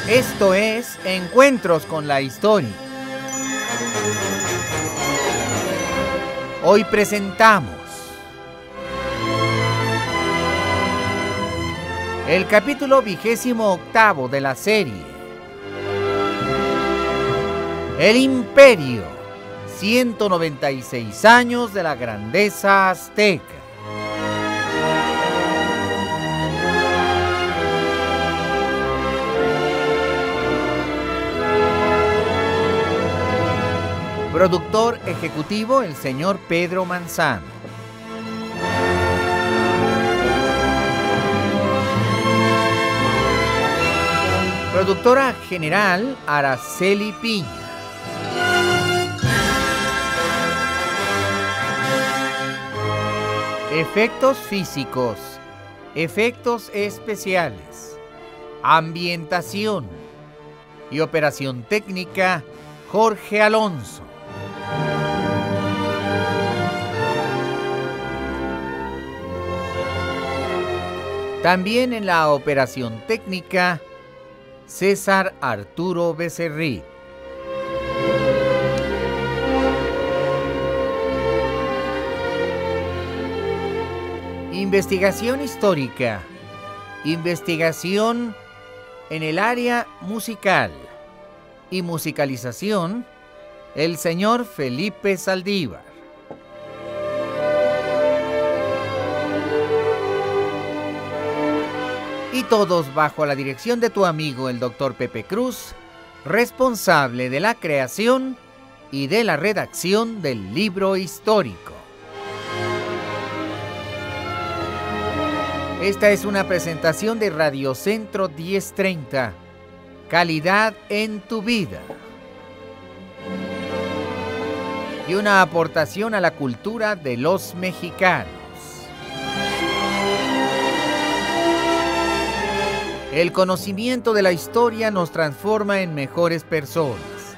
Esto es Encuentros con la Historia. Hoy presentamos el capítulo 28 de la serie El Imperio, 196 años de la grandeza azteca. Productor ejecutivo, el señor Pedro Manzano. Productora general, Araceli Piña. Efectos físicos, efectos especiales, ambientación y operación técnica, Jorge Alonso. También en la operación técnica, César Arturo Becerril. Investigación histórica, investigación en el área musical y musicalización, el señor Felipe Saldívar. Y todos bajo la dirección de tu amigo el Dr. Pepe Cruz, responsable de la creación y de la redacción del libro histórico. Esta es una presentación de Radio Centro 1030, calidad en tu vida. Y una aportación a la cultura de los mexicanos. El conocimiento de la historia nos transforma en mejores personas.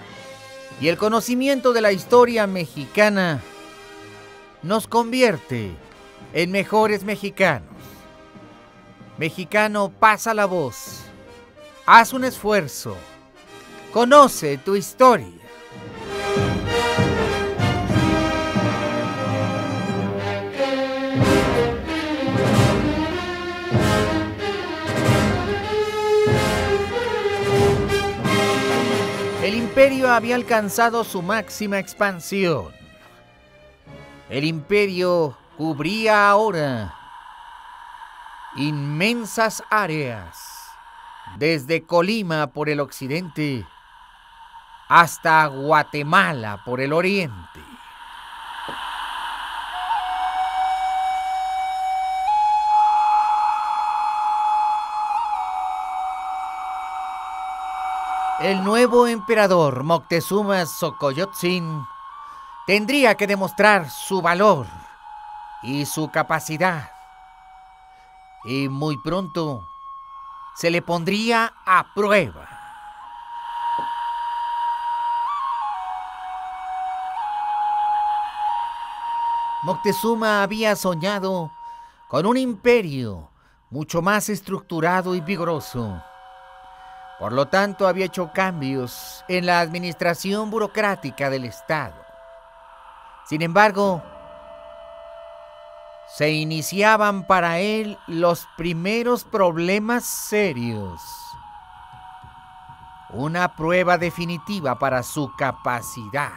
Y el conocimiento de la historia mexicana nos convierte en mejores mexicanos. Mexicano, pasa la voz. Haz un esfuerzo. Conoce tu historia. El imperio había alcanzado su máxima expansión. El imperio cubría ahora inmensas áreas, desde Colima por el occidente hasta Guatemala por el oriente. El nuevo emperador Moctezuma Xocoyotzin tendría que demostrar su valor y su capacidad. Y muy pronto se le pondría a prueba. Moctezuma había soñado con un imperio mucho más estructurado y vigoroso. Por lo tanto, había hecho cambios en la administración burocrática del Estado. Sin embargo, se iniciaban para él los primeros problemas serios. Una prueba definitiva para su capacidad.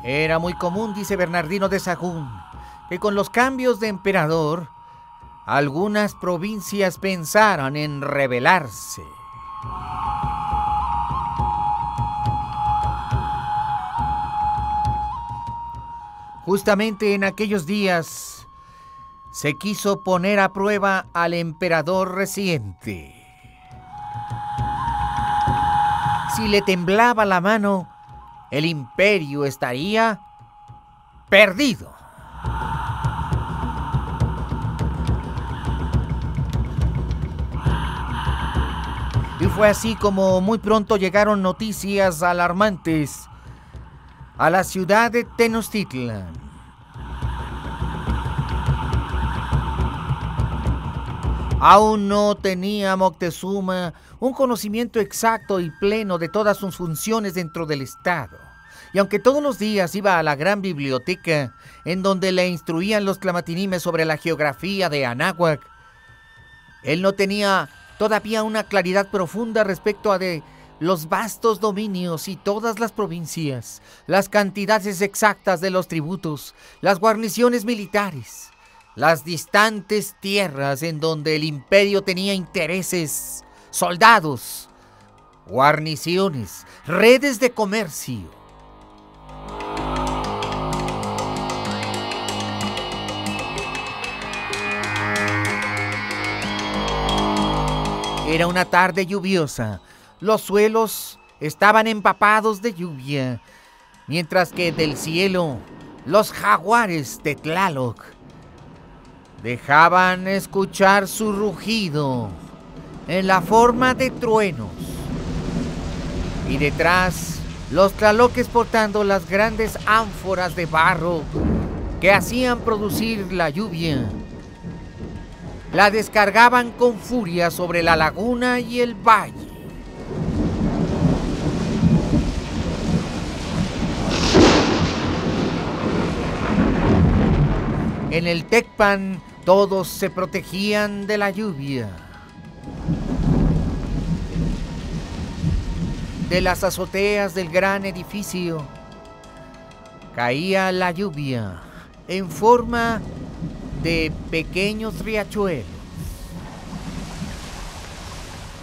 Era muy común, dice Bernardino de Sahagún, que con los cambios de emperador, algunas provincias pensaron en rebelarse. Justamente en aquellos días se quiso poner a prueba al emperador reciente. Si le temblaba la mano, el imperio estaría perdido. Y fue así como muy pronto llegaron noticias alarmantes a la ciudad de Tenochtitlan. Aún no tenía Moctezuma un conocimiento exacto y pleno de todas sus funciones dentro del Estado. Y aunque todos los días iba a la gran biblioteca, en donde le instruían los tlamatinimes sobre la geografía de Anáhuac, él no tenía todavía una claridad profunda respecto a de los vastos dominios y todas las provincias, las cantidades exactas de los tributos, las guarniciones militares, las distantes tierras en donde el imperio tenía intereses, soldados, guarniciones, redes de comercio. Era una tarde lluviosa. Los suelos estaban empapados de lluvia, mientras que del cielo los jaguares de Tlaloc dejaban escuchar su rugido en la forma de truenos. Y detrás, los tlaloques portando las grandes ánforas de barro que hacían producir la lluvia, la descargaban con furia sobre la laguna y el valle. En el Tecpan todos se protegían de la lluvia. De las azoteas del gran edificio caía la lluvia en forma de pequeños riachuelos.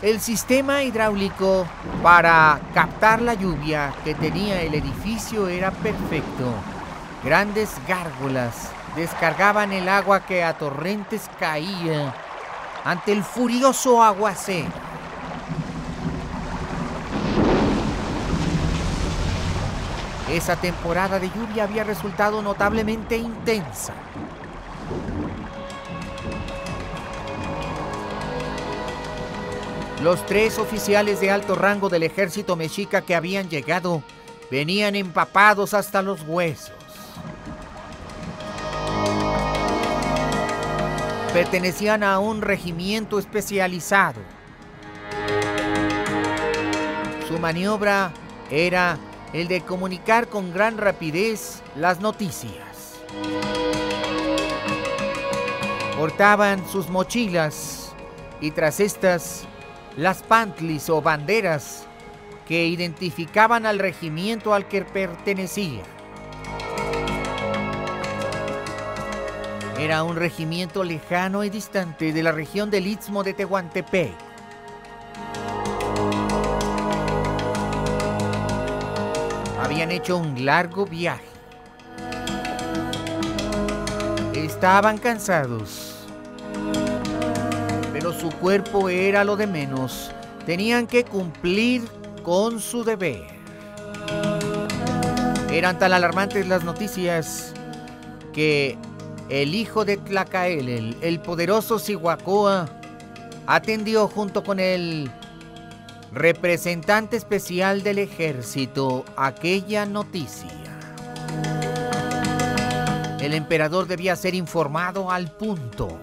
El sistema hidráulico para captar la lluvia que tenía el edificio era perfecto. Grandes gárgolas descargaban el agua que a torrentes caía ante el furioso aguacero. Esa temporada de lluvia había resultado notablemente intensa. Los 3 oficiales de alto rango del ejército mexica que habían llegado venían empapados hasta los huesos. Pertenecían a un regimiento especializado. Su maniobra era el de comunicar con gran rapidez las noticias. Portaban sus mochilas y tras estas las pantlis o banderas que identificaban al regimiento al que pertenecía. Era un regimiento lejano y distante de la región del Istmo de Tehuantepec. Habían hecho un largo viaje. Estaban cansados, pero su cuerpo era lo de menos. Tenían que cumplir con su deber. Eran tan alarmantes las noticias que el hijo de Tlacaelel, el poderoso Cihuacóa, atendió junto con el representante especial del ejército aquella noticia. El emperador debía ser informado al punto.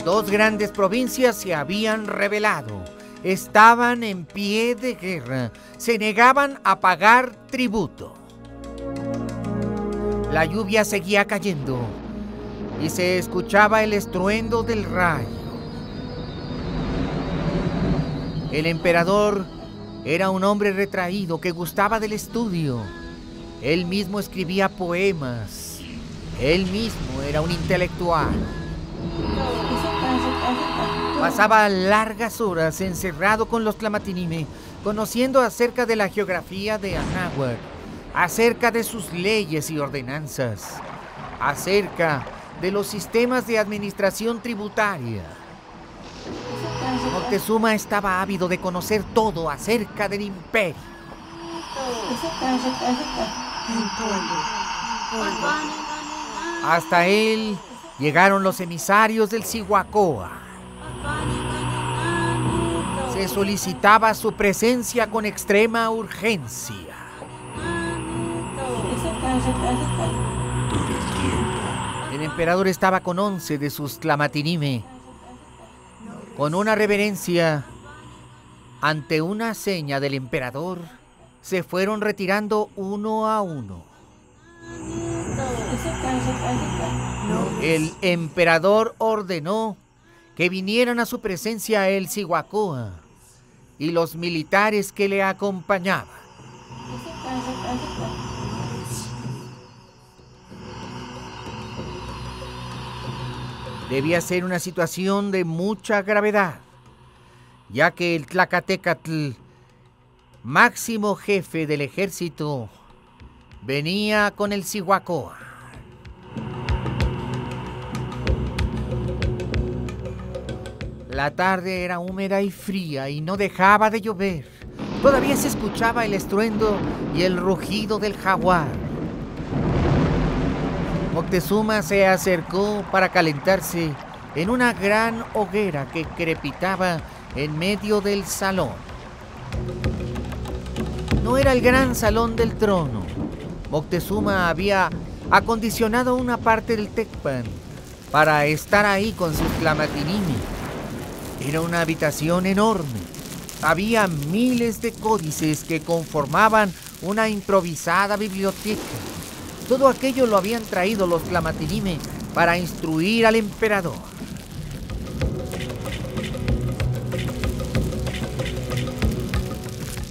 2 grandes provincias se habían rebelado, estaban en pie de guerra, se negaban a pagar tributo. La lluvia seguía cayendo y se escuchaba el estruendo del rayo. El emperador era un hombre retraído que gustaba del estudio. Él mismo escribía poemas. Él mismo era un intelectual. Pasaba largas horas encerrado con los Tlamatinime, conociendo acerca de la geografía de Anáhuac, acerca de sus leyes y ordenanzas, acerca de los sistemas de administración tributaria. Moctezuma estaba ávido de conocer todo acerca del imperio. Hasta él llegaron los emisarios del Cihuacóa. Se solicitaba su presencia con extrema urgencia. El emperador estaba con 11 de sus Tlamatinime. Con una reverencia, ante una seña del emperador, se fueron retirando uno a uno. El emperador ordenó que vinieran a su presencia el Cihuacóa y los militares que le acompañaban. Debía ser una situación de mucha gravedad, ya que el Tlacatecatl, máximo jefe del ejército, venía con el Cihuacóa. La tarde era húmeda y fría y no dejaba de llover. Todavía se escuchaba el estruendo y el rugido del jaguar. Moctezuma se acercó para calentarse en una gran hoguera que crepitaba en medio del salón. No era el gran salón del trono. Moctezuma había acondicionado una parte del Tecpan para estar ahí con sus Tlamatinime. Era una habitación enorme. Había miles de códices que conformaban una improvisada biblioteca. Todo aquello lo habían traído los Tlamatinime para instruir al emperador.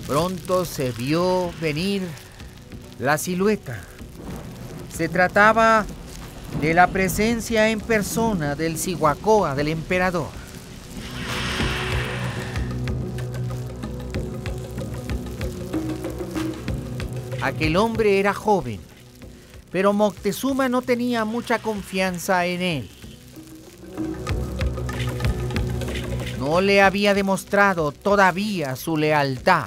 Pronto se vio venir la silueta. Se trataba de la presencia en persona del Cihuacóa del emperador. Aquel hombre era joven, pero Moctezuma no tenía mucha confianza en él. No le había demostrado todavía su lealtad.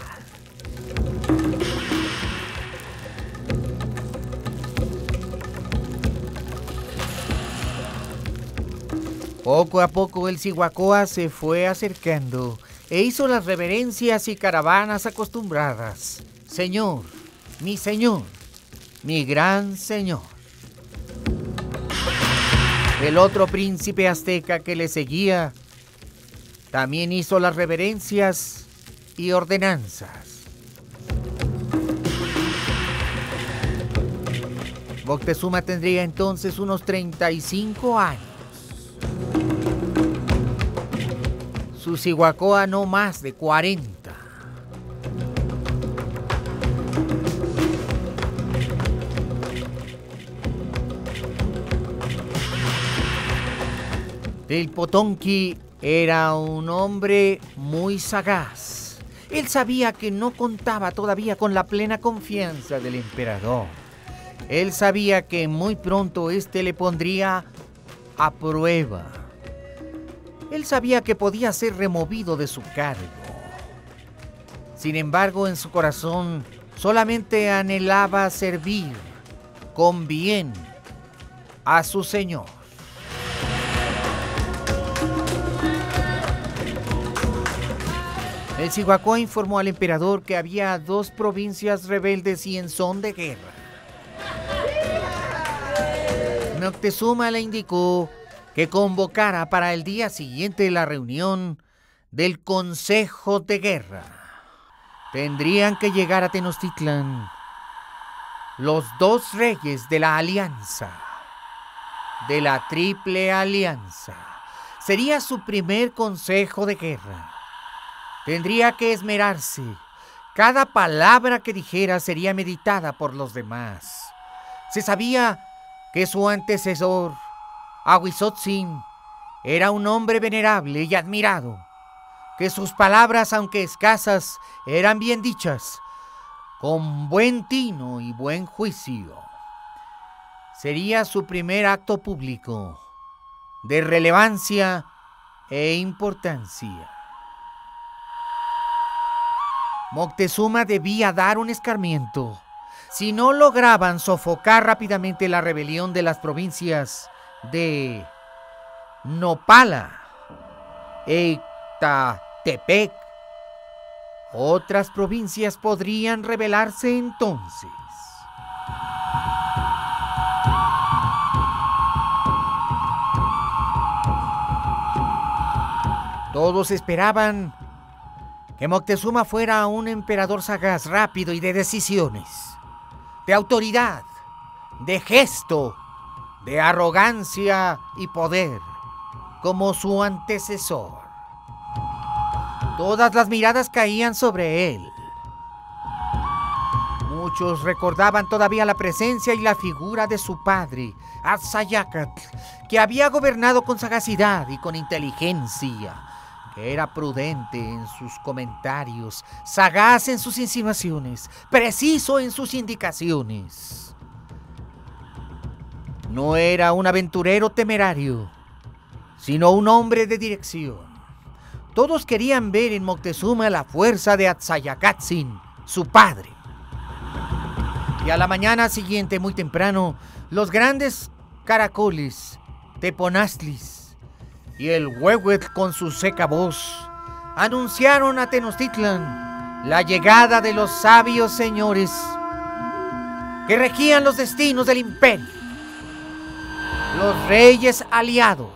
Poco a poco el Cihuacóa se fue acercando e hizo las reverencias y caravanas acostumbradas. Señor, mi gran señor. El otro príncipe azteca que le seguía también hizo las reverencias y ordenanzas. Moctezuma tendría entonces unos 35 años. Su Cihuacóa no más de 40. Telpotonki era un hombre muy sagaz. Él sabía que no contaba todavía con la plena confianza del emperador. Él sabía que muy pronto éste le pondría a prueba. Él sabía que podía ser removido de su cargo. Sin embargo, en su corazón solamente anhelaba servir con bien a su señor. El Cihuacóa informó al emperador que había 2 provincias rebeldes y en son de guerra. Moctezuma le indicó que convocara para el día siguiente la reunión del Consejo de Guerra. Tendrían que llegar a Tenochtitlan los 2 reyes de la alianza, de la Triple Alianza. Sería su primer consejo de guerra. Tendría que esmerarse. Cada palabra que dijera sería meditada por los demás. Se sabía que su antecesor, Ahuizotzin, era un hombre venerable y admirado, que sus palabras, aunque escasas, eran bien dichas, con buen tino y buen juicio. Sería su primer acto público, de relevancia e importancia. Moctezuma debía dar un escarmiento. Si no lograban sofocar rápidamente la rebelión de las provincias de Nopala, Ecatepec otras provincias podrían rebelarse entonces. Todos esperaban que Moctezuma fuera un emperador sagaz, rápido y de decisiones, de autoridad, de gesto, de arrogancia y poder, como su antecesor. Todas las miradas caían sobre él. Muchos recordaban todavía la presencia y la figura de su padre, Atzayacatl, que había gobernado con sagacidad y con inteligencia, que era prudente en sus comentarios, sagaz en sus insinuaciones, preciso en sus indicaciones. No era un aventurero temerario, sino un hombre de dirección. Todos querían ver en Moctezuma la fuerza de Atzayacatzin, su padre. Y a la mañana siguiente, muy temprano, los grandes caracoles, Teponaztlis y el Huehuetl con su seca voz anunciaron a Tenochtitlan la llegada de los sabios señores que regían los destinos del imperio, los reyes aliados.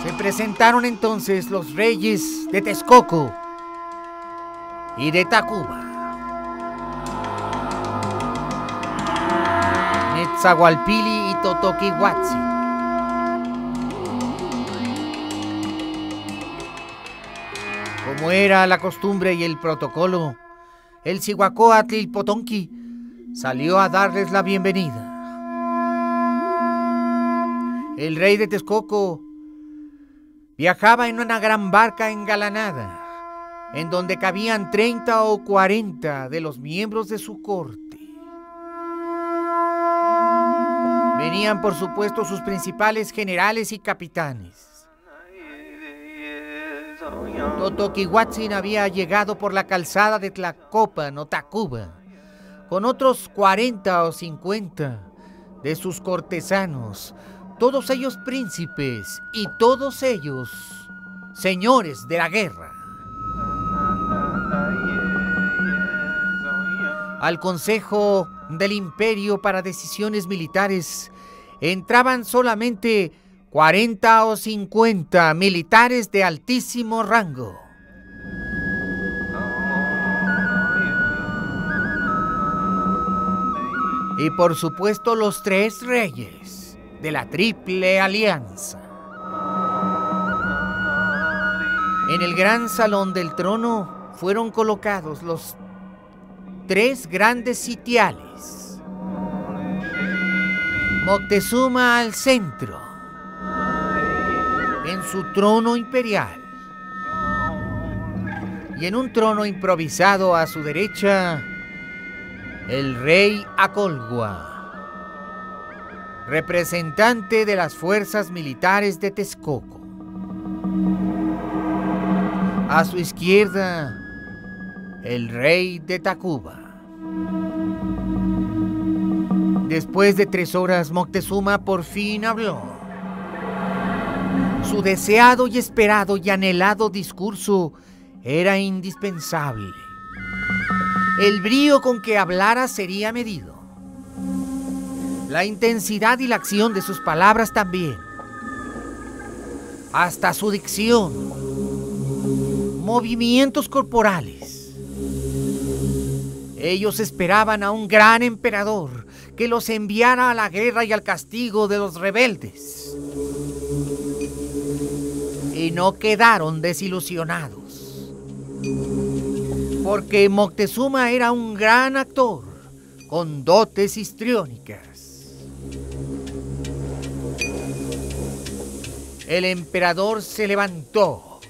Se presentaron entonces los reyes de Texcoco y de Tacuba, Netzahualpili y Totoquihuatzin. Como era la costumbre y el protocolo, el Cihuacóatl salió a darles la bienvenida. El rey de Texcoco viajaba en una gran barca engalanada, en donde cabían 30 o 40 de los miembros de su corte. Venían, por supuesto, sus principales generales y capitanes. Totoquihuatzin había llegado por la calzada de Tlacopan o Tacuba, con otros 40 o 50 de sus cortesanos, todos ellos príncipes y todos ellos señores de la guerra. Al Consejo del Imperio para decisiones militares entraban solamente 40 o 50 militares de altísimo rango. Y por supuesto los 3 reyes de la Triple Alianza. En el gran salón del trono fueron colocados los 3 grandes sitiales. Moctezuma al centro, en su trono imperial, y en un trono improvisado a su derecha, el rey Acolhua, representante de las fuerzas militares de Texcoco. A su izquierda, el rey de Tacuba. Después de 3 horas, Moctezuma por fin habló. Su deseado y esperado y anhelado discurso era indispensable. El brío con que hablara sería medido. La intensidad y la acción de sus palabras también. Hasta su dicción. Movimientos corporales. Ellos esperaban a un gran emperador que los enviara a la guerra y al castigo de los rebeldes. Y no quedaron desilusionados. Porque Moctezuma era un gran actor con dotes histriónicas. El emperador se levantó,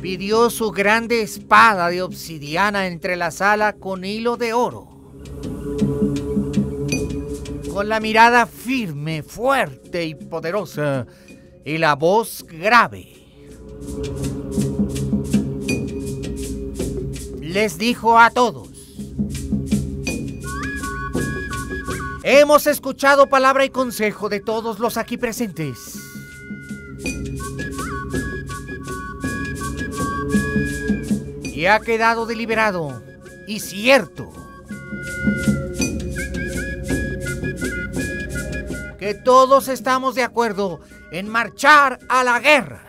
pidió su grande espada de obsidiana entrelazada con hilo de oro. Con la mirada firme, fuerte y poderosa, y la voz grave, les dijo a todos: hemos escuchado palabra y consejo de todos los aquí presentes. y ha quedado deliberado y cierto que todos estamos de acuerdo en marchar a la guerra.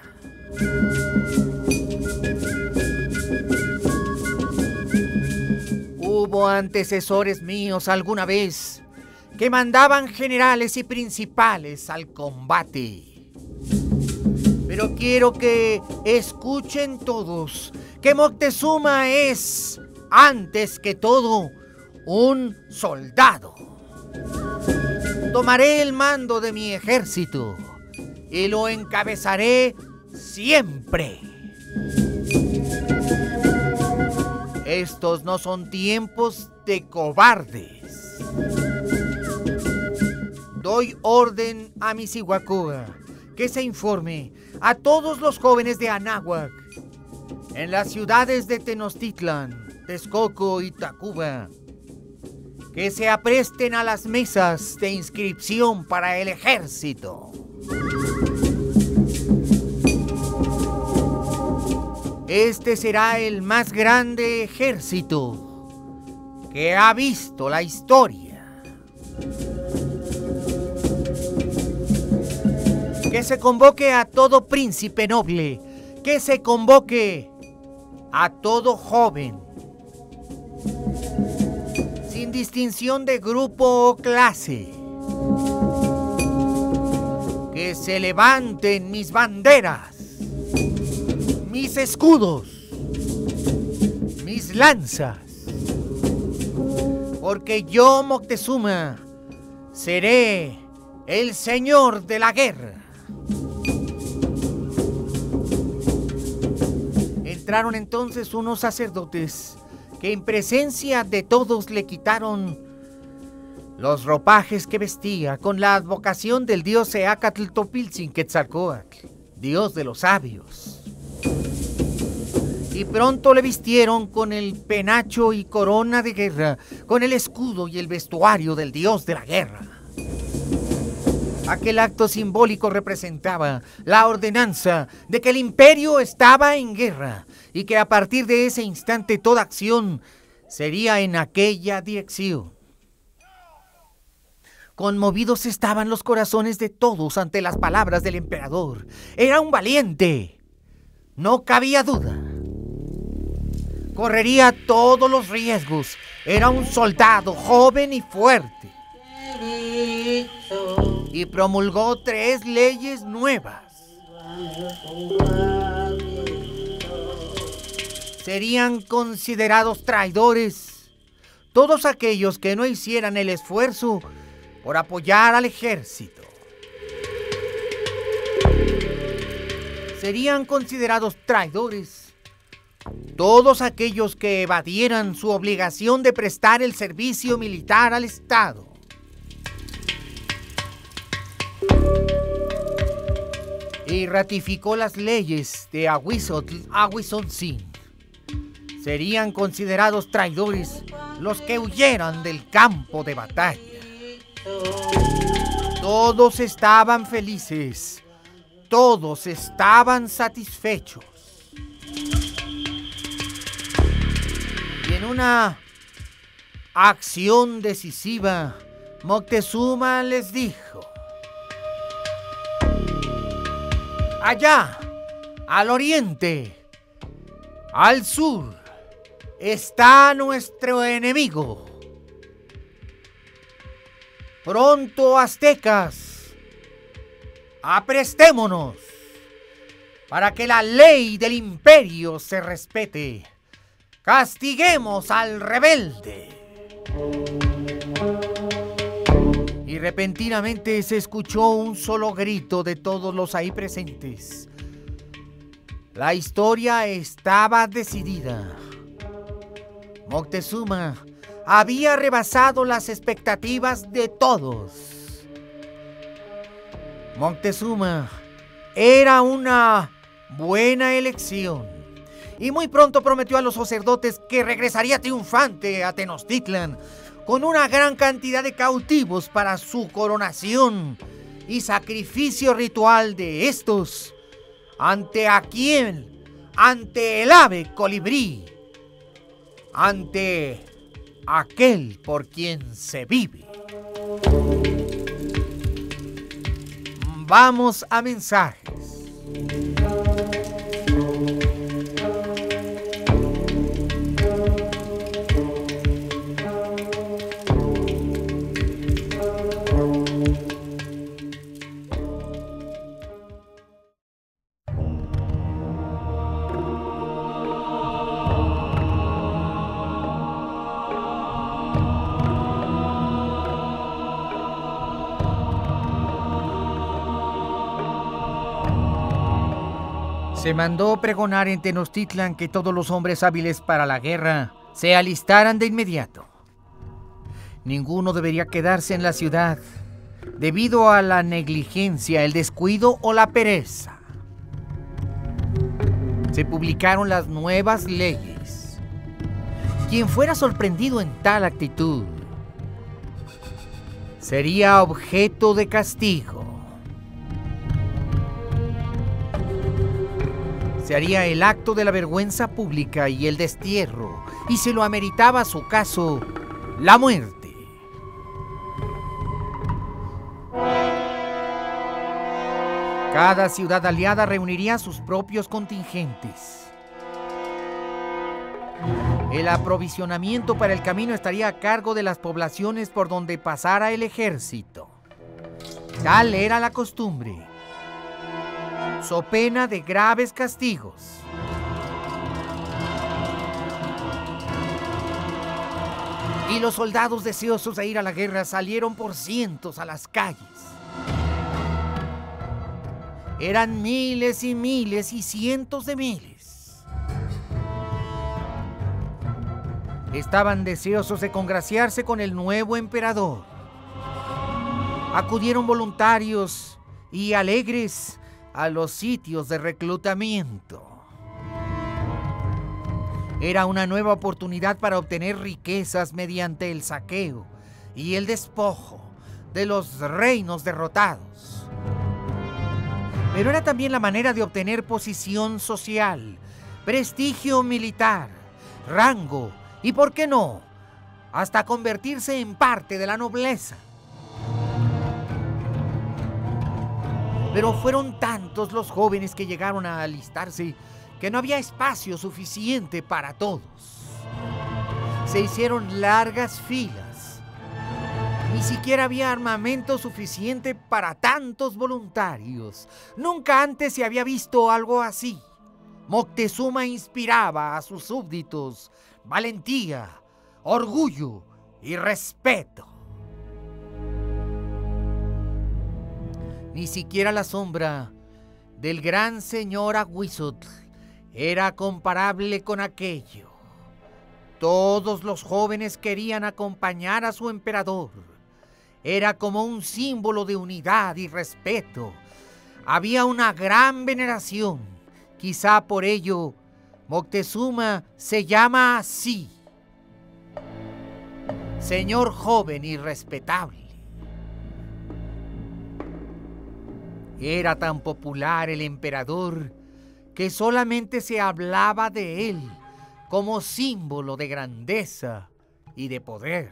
Hubo antecesores míos alguna vez que mandaban generales y principales al combate. Pero quiero que escuchen todos que Moctezuma es, antes que todo, un soldado. Tomaré el mando de mi ejército y lo encabezaré siempre. Estos no son tiempos de cobardes. Doy orden a Miciguacúa que se informe a todos los jóvenes de Anáhuac en las ciudades de Tenochtitlan, Texcoco y Tacuba, que se apresten a las mesas de inscripción para el ejército. Este será el más grande ejército que ha visto la historia. Que se convoque a todo príncipe noble, que se convoque a todo joven, sin distinción de grupo o clase. Que se levanten mis banderas, mis escudos, mis lanzas, porque yo, Moctezuma, seré el señor de la guerra. Entraron entonces unos sacerdotes que en presencia de todos le quitaron los ropajes que vestía con la advocación del dios Eacatl-Topiltzin-Quetzalcóatl, dios de los sabios. Y pronto le vistieron con el penacho y corona de guerra, con el escudo y el vestuario del dios de la guerra. Aquel acto simbólico representaba la ordenanza de que el imperio estaba en guerra y que a partir de ese instante toda acción sería en aquella dirección. Conmovidos estaban los corazones de todos ante las palabras del emperador. Era un valiente, no cabía duda. Correría todos los riesgos. Era un soldado joven y fuerte. Y promulgó 3 leyes nuevas. Serían considerados traidores todos aquellos que no hicieran el esfuerzo por apoyar al ejército. Serían considerados traidores todos aquellos que evadieran su obligación de prestar el servicio militar al Estado. Y ratificó las leyes de Ahuizotl-Ahuizotzingo. Serían considerados traidores los que huyeran del campo de batalla. Todos estaban felices, todos estaban satisfechos. Y en una acción decisiva, Moctezuma les dijo: allá, al oriente, al sur, está nuestro enemigo. Pronto, aztecas, aprestémonos para que la ley del imperio se respete. Castiguemos al rebelde. Y repentinamente se escuchó un solo grito de todos los ahí presentes. La historia estaba decidida. Moctezuma había rebasado las expectativas de todos. Moctezuma era una buena elección y muy pronto prometió a los sacerdotes que regresaría triunfante a Tenochtitlan con una gran cantidad de cautivos para su coronación y sacrificio ritual de estos ante el ave colibrí ante aquel por quien se vive. Vamos a mensajes. Se mandó pregonar en Tenochtitlan que todos los hombres hábiles para la guerra se alistaran de inmediato. Ninguno debería quedarse en la ciudad debido a la negligencia, el descuido o la pereza. Se publicaron las nuevas leyes. Quien fuera sorprendido en tal actitud sería objeto de castigo. Se haría el acto de la vergüenza pública y el destierro, y se lo ameritaba a su caso la muerte. Cada ciudad aliada reuniría sus propios contingentes. El aprovisionamiento para el camino estaría a cargo de las poblaciones por donde pasara el ejército. Tal era la costumbre, so pena de graves castigos. Y los soldados deseosos de ir a la guerra salieron por cientos a las calles. Eran miles y miles y cientos de miles. Estaban deseosos de congraciarse con el nuevo emperador. Acudieron voluntarios y alegres a los sitios de reclutamiento. Era una nueva oportunidad para obtener riquezas mediante el saqueo y el despojo de los reinos derrotados. Pero era también la manera de obtener posición social, prestigio militar, rango y, ¿por qué no?, hasta convertirse en parte de la nobleza. Pero fueron tantos los jóvenes que llegaron a alistarse que no había espacio suficiente para todos. Se hicieron largas filas. Ni siquiera había armamento suficiente para tantos voluntarios. Nunca antes se había visto algo así. Moctezuma inspiraba a sus súbditos valentía, orgullo y respeto. Ni siquiera la sombra del gran señor Aguizotl era comparable con aquello. Todos los jóvenes querían acompañar a su emperador. Era como un símbolo de unidad y respeto. Había una gran veneración. Quizá por ello Moctezuma se llama así: señor joven y respetable. Era tan popular el emperador que solamente se hablaba de él como símbolo de grandeza y de poder.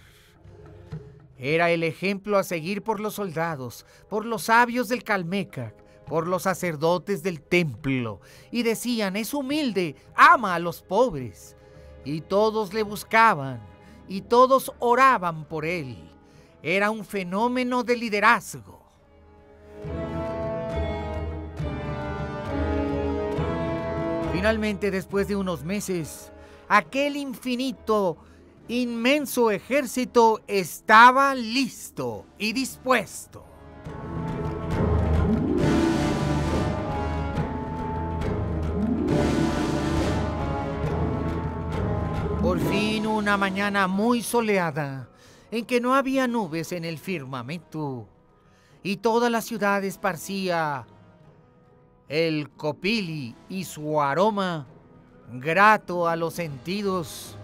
Era el ejemplo a seguir por los soldados, por los sabios del Calmecac, por los sacerdotes del templo. Y decían: es humilde, ama a los pobres. Y todos le buscaban y todos oraban por él. Era un fenómeno de liderazgo. Finalmente, después de unos meses, aquel inmenso ejército estaba listo y dispuesto. Por fin, una mañana muy soleada, en que no había nubes en el firmamento, y toda la ciudad esparcía el copili y su aroma, grato a los sentidos,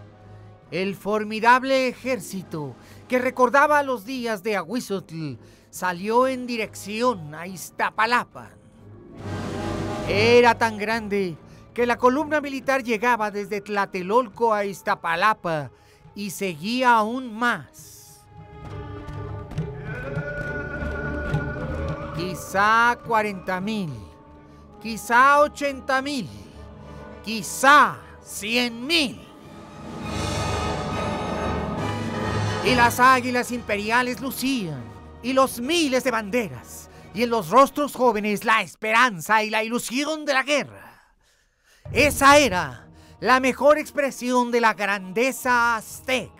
el formidable ejército que recordaba los días de Aguizotl salió en dirección a Iztapalapa. Era tan grande que la columna militar llegaba desde Tlatelolco a Iztapalapa y seguía aún más. Quizá 40,000, quizá 80,000, quizá 100,000. Y las águilas imperiales lucían, y los miles de banderas, y en los rostros jóvenes la esperanza y la ilusión de la guerra. Esa era la mejor expresión de la grandeza azteca.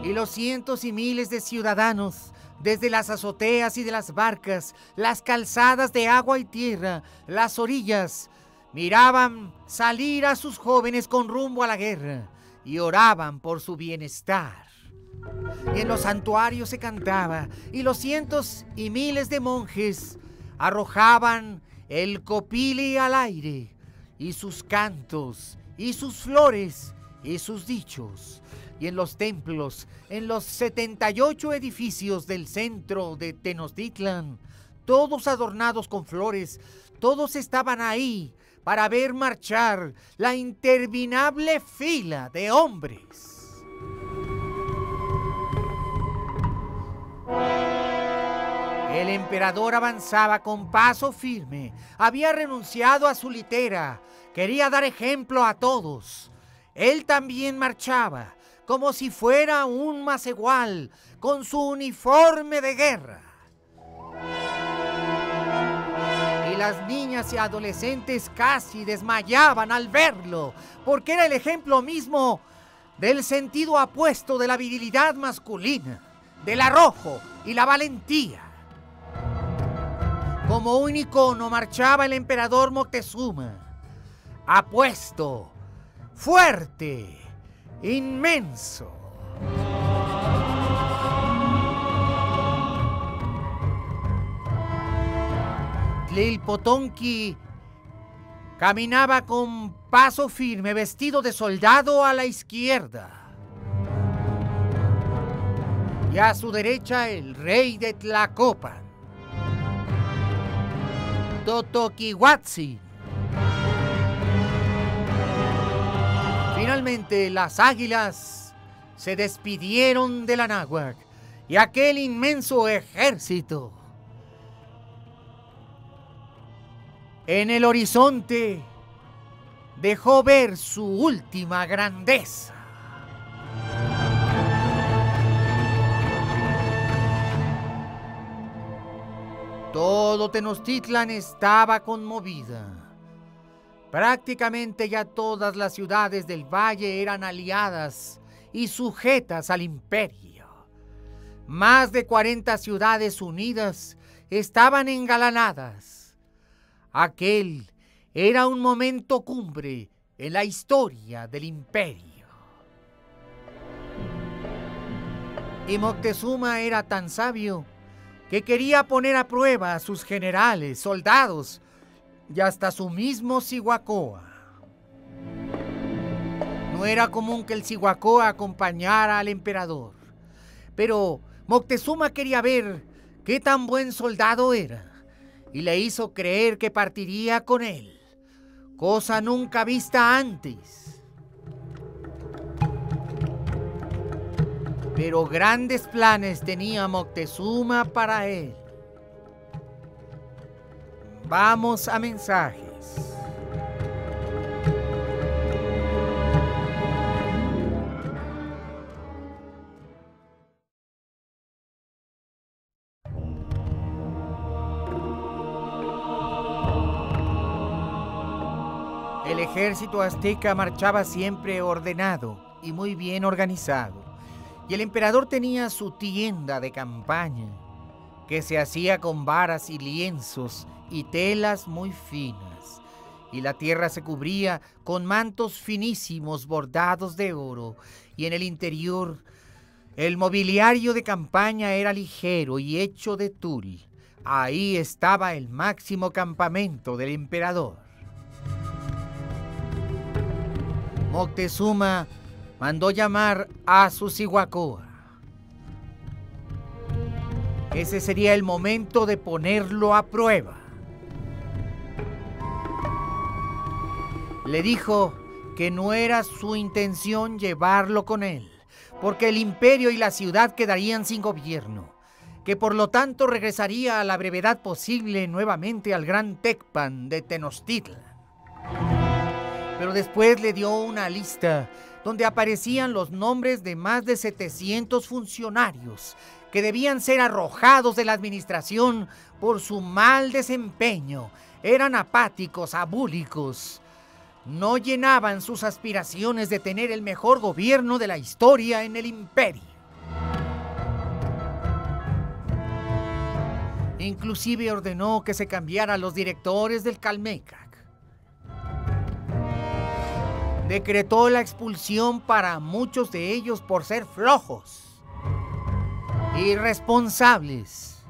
Y los cientos y miles de ciudadanos, desde las azoteas y de las barcas, las calzadas de agua y tierra, las orillas, miraban salir a sus jóvenes con rumbo a la guerra y oraban por su bienestar. Y en los santuarios se cantaba, y los cientos y miles de monjes arrojaban el copili al aire, y sus cantos, y sus flores, y sus dichos. Y en los templos, en los 78 edificios del centro de Tenochtitlan, todos adornados con flores, todos estaban ahí para ver marchar la interminable fila de hombres. El emperador avanzaba con paso firme. Había renunciado a su litera. Quería dar ejemplo a todos. Él también marchaba, como si fuera un macehual, con su uniforme de guerra. Y las niñas y adolescentes casi desmayaban al verlo, porque era el ejemplo mismo del sentido apuesto de la virilidad masculina, del arrojo y la valentía. Como un icono marchaba el emperador Moctezuma, apuesto, fuerte, inmenso. Tlilpotonki caminaba con paso firme, vestido de soldado a la izquierda. Y a su derecha el rey de Tlacopan, Totoquihuatzin. Finalmente las águilas se despidieron de la náhuatl y aquel inmenso ejército en el horizonte dejó ver su última grandeza. Todo Tenochtitlan estaba conmovida. Prácticamente ya todas las ciudades del valle eran aliadas y sujetas al imperio. Más de 40 ciudades unidas estaban engalanadas. Aquel era un momento cumbre en la historia del imperio. Y Moctezuma era tan sabio que quería poner a prueba a sus generales, soldados y hasta su mismo Cihuacóa. No era común que el Cihuacóa acompañara al emperador, pero Moctezuma quería ver qué tan buen soldado era y le hizo creer que partiría con él, cosa nunca vista antes. Pero grandes planes tenía Moctezuma para él. Vamos a mensajes. El ejército azteca marchaba siempre ordenado y muy bien organizado. Y el emperador tenía su tienda de campaña, que se hacía con varas y lienzos y telas muy finas, y la tierra se cubría con mantos finísimos bordados de oro, y en el interior el mobiliario de campaña era ligero y hecho de tul. Ahí estaba el máximo campamento del emperador. Moctezuma mandó llamar a su Cihuacóa. Ese sería el momento de ponerlo a prueba. Le dijo que no era su intención llevarlo con él, porque el imperio y la ciudad quedarían sin gobierno, que por lo tanto regresaría a la brevedad posible nuevamente al gran Tecpan de Tenochtitlan. Pero después le dio una lista donde aparecían los nombres de más de 700 funcionarios que debían ser arrojados de la administración por su mal desempeño. Eran apáticos, abúlicos. No llenaban sus aspiraciones de tener el mejor gobierno de la historia en el imperio. Inclusive ordenó que se cambiaran los directores del Calmecac. Decretó la expulsión para muchos de ellos por ser flojos, irresponsables,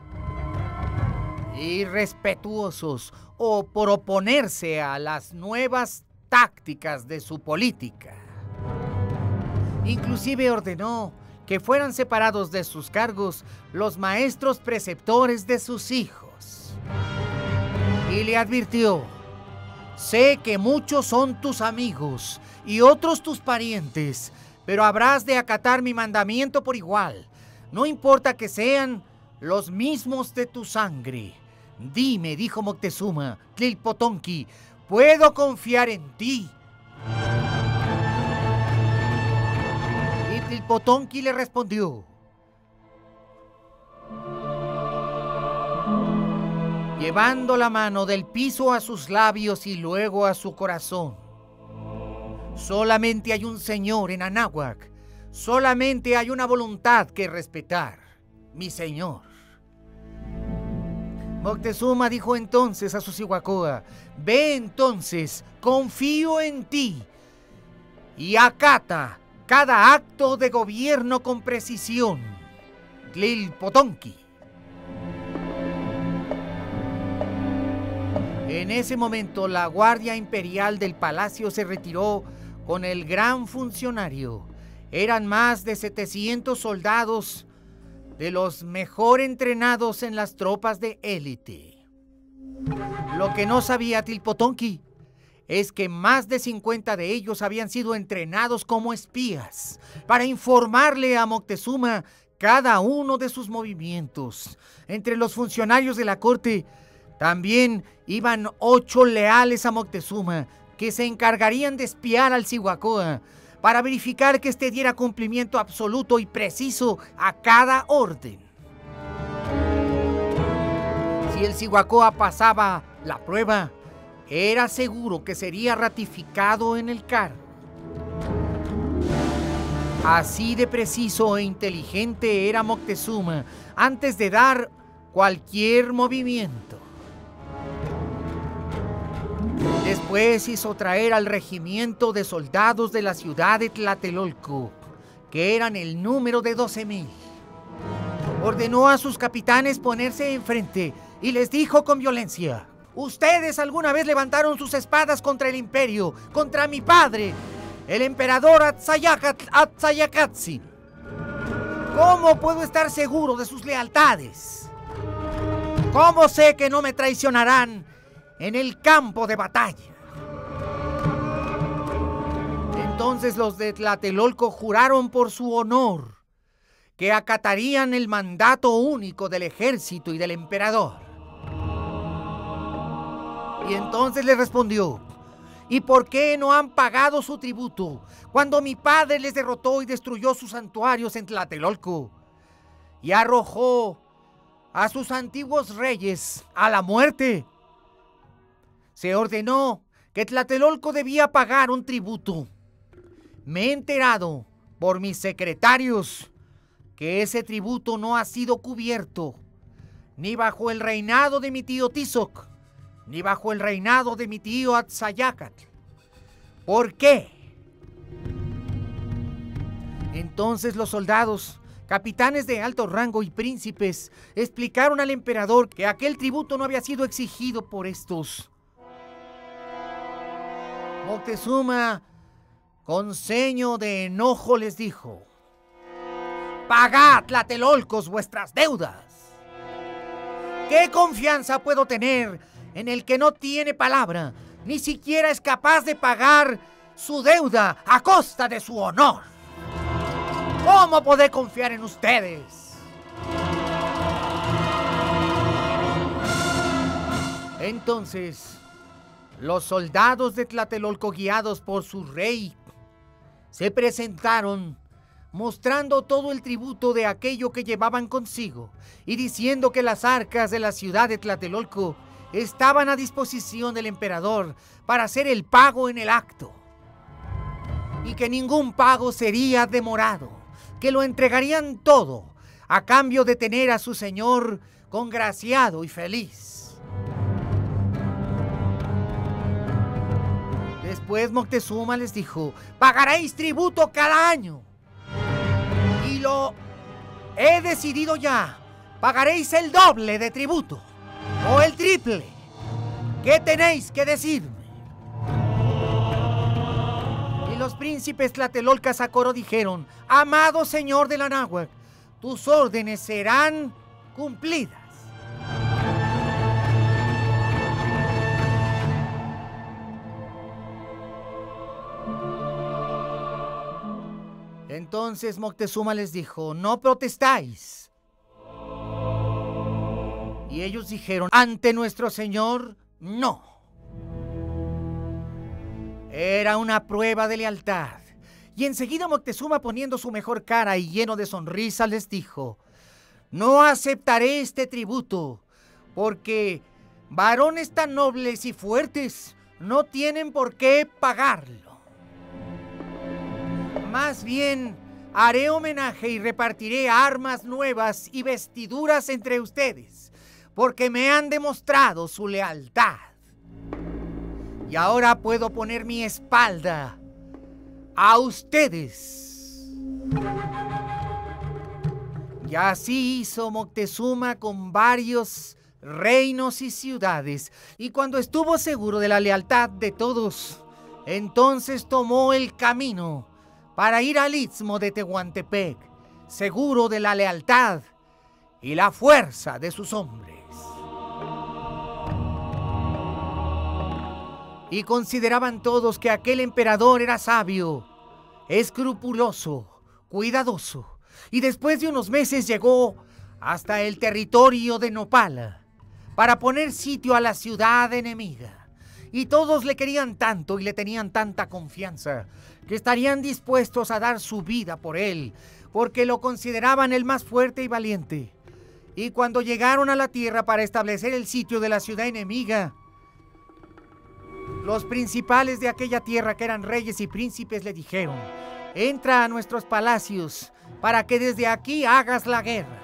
irrespetuosos o por oponerse a las nuevas tácticas de su política. Inclusive ordenó que fueran separados de sus cargos los maestros preceptores de sus hijos. Y le advirtió: sé que muchos son tus amigos y otros tus parientes, pero habrás de acatar mi mandamiento por igual, no importa que sean los mismos de tu sangre. Dime, dijo Moctezuma, Tlilpotonki, ¿puedo confiar en ti? Y Tlilpotonki le respondió: llevando la mano del piso a sus labios y luego a su corazón: solamente hay un Señor en Anáhuac, solamente hay una voluntad que respetar, mi Señor. Moctezuma dijo entonces a Susihuacoa: ve entonces, confío en ti, y acata cada acto de gobierno con precisión, Tlilpotonki. En ese momento la guardia imperial del palacio se retiró con el gran funcionario. Eran más de 700 soldados de los mejor entrenados en las tropas de élite. Lo que no sabía Tlilpotonki es que más de 50 de ellos habían sido entrenados como espías para informarle a Moctezuma cada uno de sus movimientos. Entre los funcionarios de la corte también iban 8 leales a Moctezuma que se encargarían de espiar al Cihuacoa para verificar que éste diera cumplimiento absoluto y preciso a cada orden. Si el Cihuacoa pasaba la prueba, era seguro que sería ratificado en el cargo. Así de preciso e inteligente era Moctezuma antes de dar cualquier movimiento. Después hizo traer al regimiento de soldados de la ciudad de Tlatelolco, que eran el número de 12,000. Ordenó a sus capitanes ponerse enfrente y les dijo con violencia: ustedes alguna vez levantaron sus espadas contra el imperio, contra mi padre, el emperador Atzayacatl. ¿Cómo puedo estar seguro de sus lealtades? ¿Cómo sé que no me traicionarán en el campo de batalla? Entonces los de Tlatelolco juraron por su honor que acatarían el mandato único del ejército y del emperador. Y entonces le respondió: ¿y por qué no han pagado su tributo cuando mi padre les derrotó y destruyó sus santuarios en Tlatelolco y arrojó a sus antiguos reyes a la muerte? Se ordenó que Tlatelolco debía pagar un tributo. Me he enterado por mis secretarios que ese tributo no ha sido cubierto ni bajo el reinado de mi tío Tizoc, ni bajo el reinado de mi tío Atzayacatl. ¿Por qué? Entonces los soldados, capitanes de alto rango y príncipes, explicaron al emperador que aquel tributo no había sido exigido por estos. Moctezuma, con ceño de enojo, les dijo: pagad, tlatelolcos, vuestras deudas. ¿Qué confianza puedo tener en el que no tiene palabra Ni siquiera es capaz de pagar su deuda a costa de su honor. ¿Cómo poder confiar en ustedes? Entonces, los soldados de Tlatelolco, guiados por su rey, se presentaron mostrando todo el tributo de aquello que llevaban consigo y diciendo que las arcas de la ciudad de Tlatelolco estaban a disposición del emperador para hacer el pago en el acto, y que ningún pago sería demorado, que lo entregarían todo a cambio de tener a su señor congraciado y feliz. Después Moctezuma les dijo: pagaréis tributo cada año, y lo he decidido ya. Pagaréis el doble de tributo o el triple. ¿Qué tenéis que decirme? Y los príncipes tlatelolcas a coro dijeron: amado señor de la náhuatl, tus órdenes serán cumplidas. Entonces Moctezuma les dijo: no protestáis. Y ellos dijeron: ante nuestro señor, no. Era una prueba de lealtad. Y enseguida Moctezuma, poniendo su mejor cara y lleno de sonrisa, les dijo: no aceptaré este tributo, porque varones tan nobles y fuertes no tienen por qué pagarlo. Más bien, haré homenaje y repartiré armas nuevas y vestiduras entre ustedes, porque me han demostrado su lealtad. Y ahora puedo poner mi espalda a ustedes. Y así hizo Moctezuma con varios reinos y ciudades, y cuando estuvo seguro de la lealtad de todos, entonces tomó el camino para ir al istmo de Tehuantepec, seguro de la lealtad y la fuerza de sus hombres. Y consideraban todos que aquel emperador era sabio, escrupuloso, cuidadoso, y después de unos meses llegó hasta el territorio de Nopala para poner sitio a la ciudad enemiga. Y todos le querían tanto y le tenían tanta confianza que estarían dispuestos a dar su vida por él, porque lo consideraban el más fuerte y valiente. Y cuando llegaron a la tierra para establecer el sitio de la ciudad enemiga, los principales de aquella tierra, que eran reyes y príncipes, le dijeron: entra a nuestros palacios para que desde aquí hagas la guerra.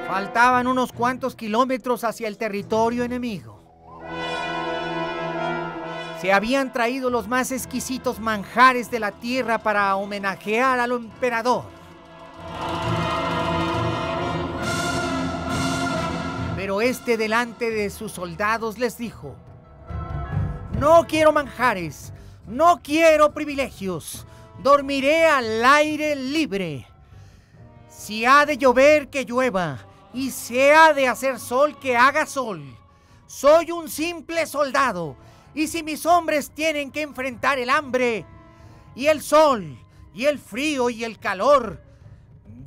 Faltaban unos cuantos kilómetros hacia el territorio enemigo. Se habían traído los más exquisitos manjares de la tierra para homenajear al emperador. Pero este, delante de sus soldados, les dijo: no quiero manjares, no quiero privilegios, dormiré al aire libre. Si ha de llover, que llueva, y si ha de hacer sol, que haga sol. Soy un simple soldado, y si mis hombres tienen que enfrentar el hambre, y el sol, y el frío, y el calor,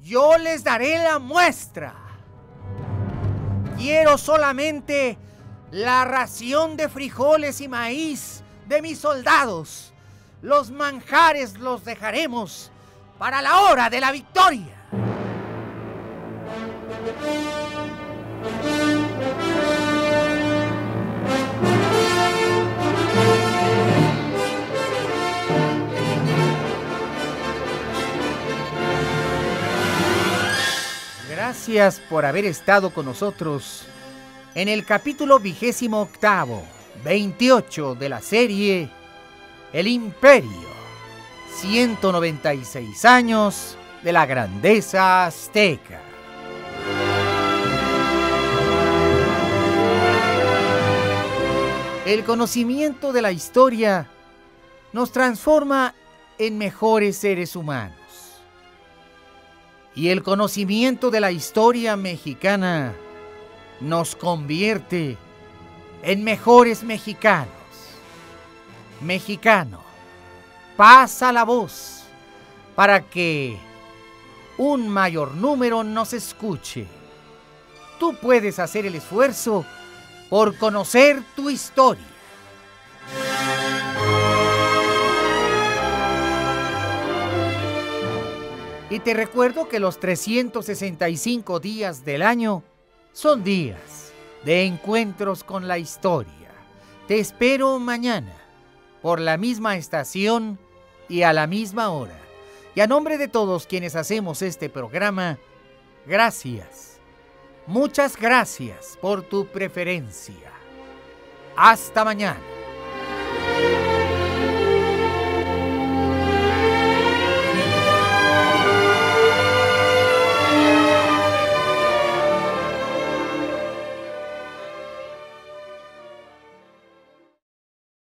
yo les daré la muestra. Quiero solamente la ración de frijoles y maíz de mis soldados. Los manjares los dejaremos para la hora de la victoria. Gracias por haber estado con nosotros en el capítulo 28, 28 de la serie El Imperio, 196 años de la grandeza azteca. El conocimiento de la historia nos transforma en mejores seres humanos. Y el conocimiento de la historia mexicana nos convierte en Mejores Mexicanos. Mexicano, pasa la voz para que un mayor número nos escuche. Tú puedes hacer el esfuerzo por conocer tu historia. Y te recuerdo que los 365 días del año son días de encuentros con la historia. Te espero mañana por la misma estación y a la misma hora. Y a nombre de todos quienes hacemos este programa, gracias. Muchas gracias por tu preferencia. Hasta mañana.